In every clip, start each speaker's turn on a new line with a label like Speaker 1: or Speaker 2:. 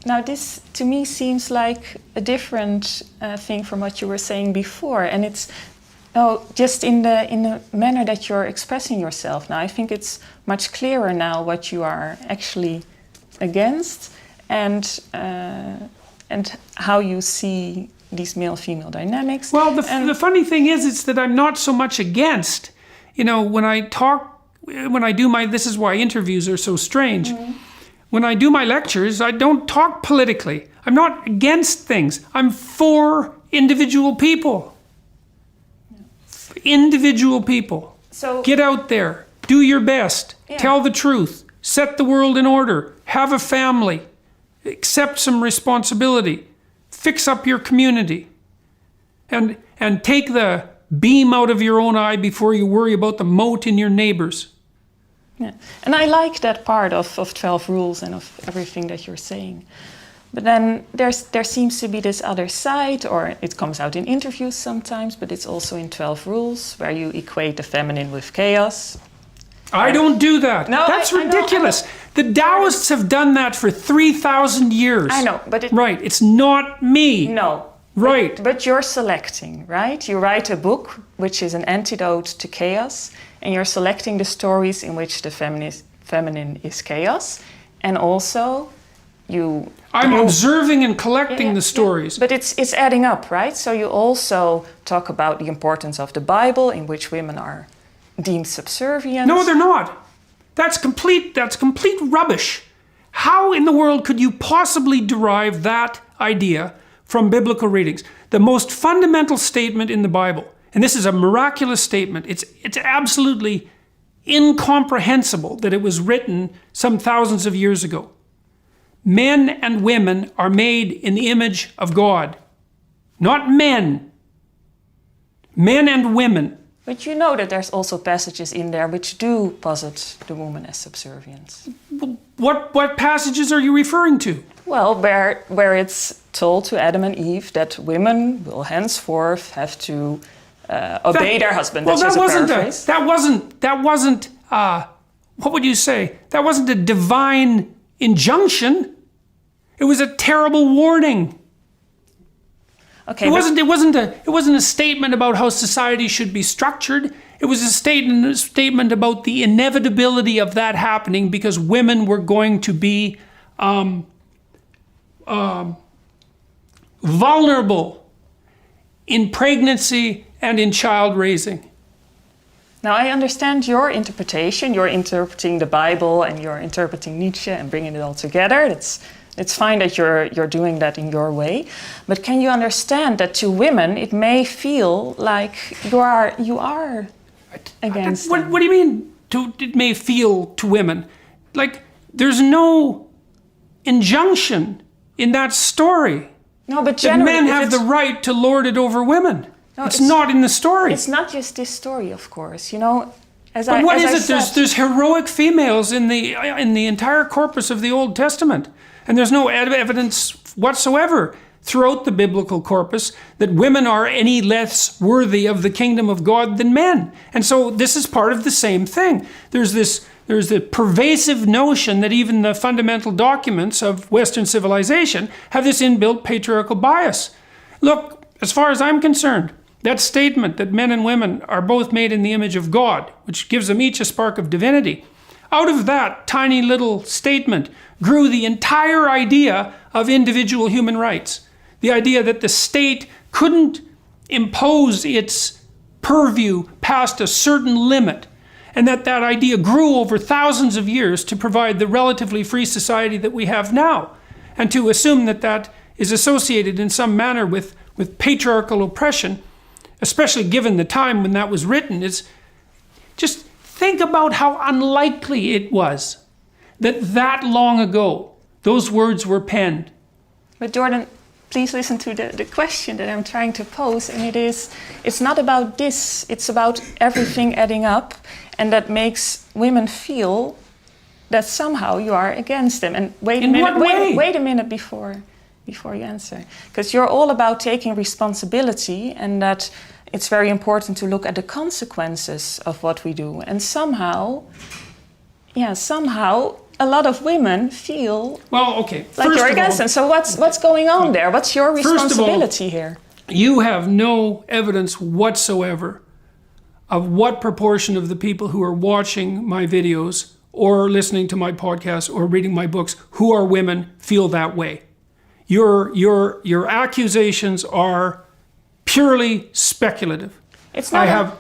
Speaker 1: Now this, to me, seems like a different thing from what you were saying before, and it's just in the manner that you're expressing yourself now. I think it's much clearer now what you are actually against, and how you see these male-female dynamics.
Speaker 2: Well, the funny thing is that I'm not so much against. You know, when I do my, this is why interviews are so strange. Mm-hmm. When I do my lectures, I don't talk politically. I'm not against things. I'm for individual people. Yeah. Individual people. So get out there, do your best, tell the truth, set the world in order, have a family, accept some responsibility, fix up your community, and take the beam out of your own eye before you worry about the mote in your neighbors.
Speaker 1: Yeah. And I like that part of 12 rules and of everything that you're saying. But then there seems to be this other side, or it comes out in interviews sometimes, but it's also in 12 rules, where you equate the feminine with chaos.
Speaker 2: I don't do that. No, that's ridiculous. I know. The Taoists have done that for 3,000 years.
Speaker 1: I know, but
Speaker 2: right, it's not me.
Speaker 1: No.
Speaker 2: Right.
Speaker 1: But you're selecting, right? You write a book which is an antidote to chaos, and you're selecting the stories in which the feminine is chaos, and also I'm
Speaker 2: observing and collecting the stories.
Speaker 1: But it's adding up, right? So you also talk about the importance of the Bible, in which women are deemed subservient.
Speaker 2: No, they're not. That's complete rubbish. How in the world could you possibly derive that idea from biblical readings? The most fundamental statement in the Bible, and this is a miraculous statement, it's absolutely incomprehensible that it was written some thousands of years ago. Men and women are made in the image of God. Not men. Men and women.
Speaker 1: But you know that there's also passages in there which do posit the woman as subservient.
Speaker 2: What passages are you referring to?
Speaker 1: Well, where it's told to Adam and Eve that women will henceforth have to obey their husband.
Speaker 2: Well, that wasn't what would you say? That wasn't a divine injunction. It was a terrible warning.
Speaker 1: Okay,
Speaker 2: it wasn't a statement about how society should be structured. It was a statement about the inevitability of that happening, because women were going to be vulnerable in pregnancy and in child raising.
Speaker 1: Now, I understand your interpretation. You're interpreting the Bible and you're interpreting Nietzsche and bringing it all together. It's fine that you're doing that in your way. But can you understand that to women it may feel like you are against them?
Speaker 2: What do you mean it may feel to women? Like, there's no injunction in that story.
Speaker 1: No, but
Speaker 2: that men have the right to lord it over women. No, it's not in the story.
Speaker 1: It's not just this story, of course. You know,
Speaker 2: There's heroic females in the entire corpus of the Old Testament, and there's no evidence whatsoever throughout the biblical corpus that women are any less worthy of the kingdom of God than men. And so this is part of the same thing. There's the pervasive notion that even the fundamental documents of Western civilization have this inbuilt patriarchal bias. Look, as far as I'm concerned, that statement that men and women are both made in the image of God, which gives them each a spark of divinity, out of that tiny little statement grew the entire idea of individual human rights. The idea that the state couldn't impose its purview past a certain limit, and that idea grew over thousands of years to provide the relatively free society that we have now. And to assume that is associated in some manner with patriarchal oppression, especially given the time when that was written, is just think about how unlikely it was that long ago those words were penned.
Speaker 1: But Jordan, please listen to the question that I'm trying to pose, and it's not about this, it's about everything adding up, and that makes women feel that somehow you are against them. And wait a minute before you answer, because you're all about taking responsibility, and that it's very important to look at the consequences of what we do. And somehow a lot of women feel
Speaker 2: Well, okay.
Speaker 1: like
Speaker 2: First
Speaker 1: you're
Speaker 2: of
Speaker 1: against
Speaker 2: all,
Speaker 1: them. So what's going on there? What's your
Speaker 2: First of all,
Speaker 1: responsibility here?
Speaker 2: you have no evidence whatsoever of what proportion of the people who are watching my videos or listening to my podcast or reading my books who are women feel that way. Your accusations are purely speculative.
Speaker 1: It's not.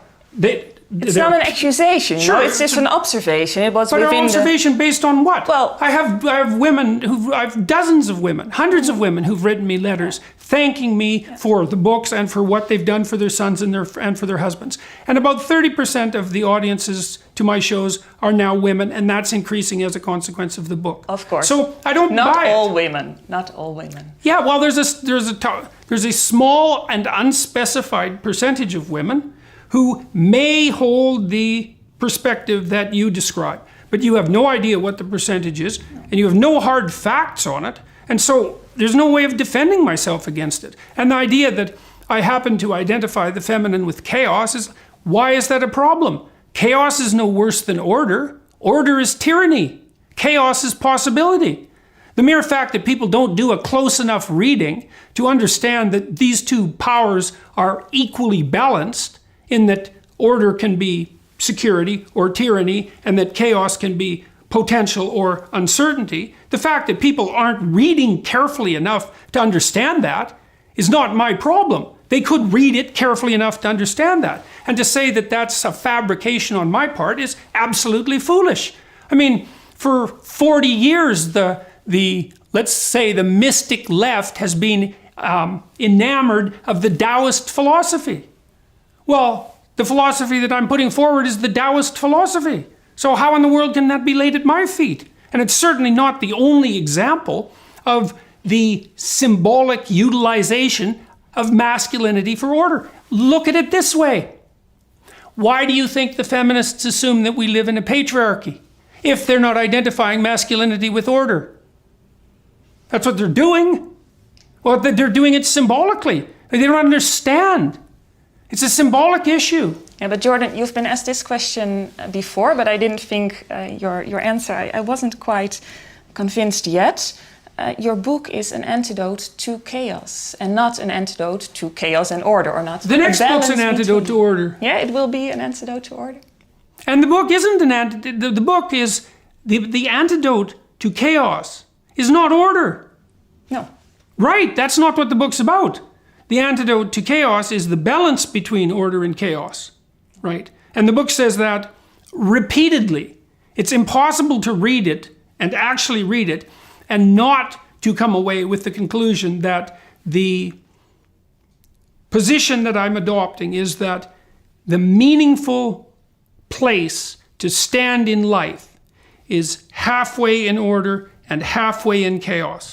Speaker 1: It's not an accusation.
Speaker 2: Sure,
Speaker 1: It's just an observation. It was
Speaker 2: But
Speaker 1: within
Speaker 2: an observation based on what?
Speaker 1: Well,
Speaker 2: I have women I have dozens of women, hundreds of women who've written me letters thanking me for the books and for what they've done for their sons and for their husbands. And about 30% of the audiences to my shows are now women, and that's increasing as a consequence of the book.
Speaker 1: Of course.
Speaker 2: So I don't
Speaker 1: Not
Speaker 2: buy
Speaker 1: all
Speaker 2: it.
Speaker 1: women. Not all women.
Speaker 2: Yeah, well, there's a small and unspecified percentage of women who may hold the perspective that you describe, but you have no idea what the percentage is, and you have no hard facts on it, and so there's no way of defending myself against it. And the idea that I happen to identify the feminine with chaos why is that a problem? Chaos is no worse than order. Order is tyranny. Chaos is possibility. The mere fact that people don't do a close enough reading to understand that these two powers are equally balanced, in that order can be security or tyranny, and that chaos can be potential or uncertainty. The fact that people aren't reading carefully enough to understand that is not my problem. They could read it carefully enough to understand that. And to say that that's a fabrication on my part is absolutely foolish. I mean, for 40 years, let's say the mystic left has been enamored of the Taoist philosophy. Well, the philosophy that I'm putting forward is the Taoist philosophy. So how in the world can that be laid at my feet? And it's certainly not the only example of the symbolic utilization of masculinity for order. Look at it this way. Why do you think the feminists assume that we live in a patriarchy if they're not identifying masculinity with order? That's what they're doing. Well, they're doing it symbolically. They don't understand. It's a symbolic issue.
Speaker 1: Yeah, but Jordan, you've been asked this question before, but I didn't think your answer, I wasn't quite convinced yet. Your book is an antidote to chaos and not an antidote to chaos and order, or not.
Speaker 2: The next book's an antidote to order.
Speaker 1: Yeah, it will be an antidote to order.
Speaker 2: And the book isn't an antidote. The book is the antidote to chaos is not order.
Speaker 1: No.
Speaker 2: Right, that's not what the book's about. The antidote to chaos is the balance between order and chaos, right? And the book says that repeatedly. It's impossible to read it and actually read it and not to come away with the conclusion that the position that I'm adopting is that the meaningful place to stand in life is halfway in order and halfway in chaos.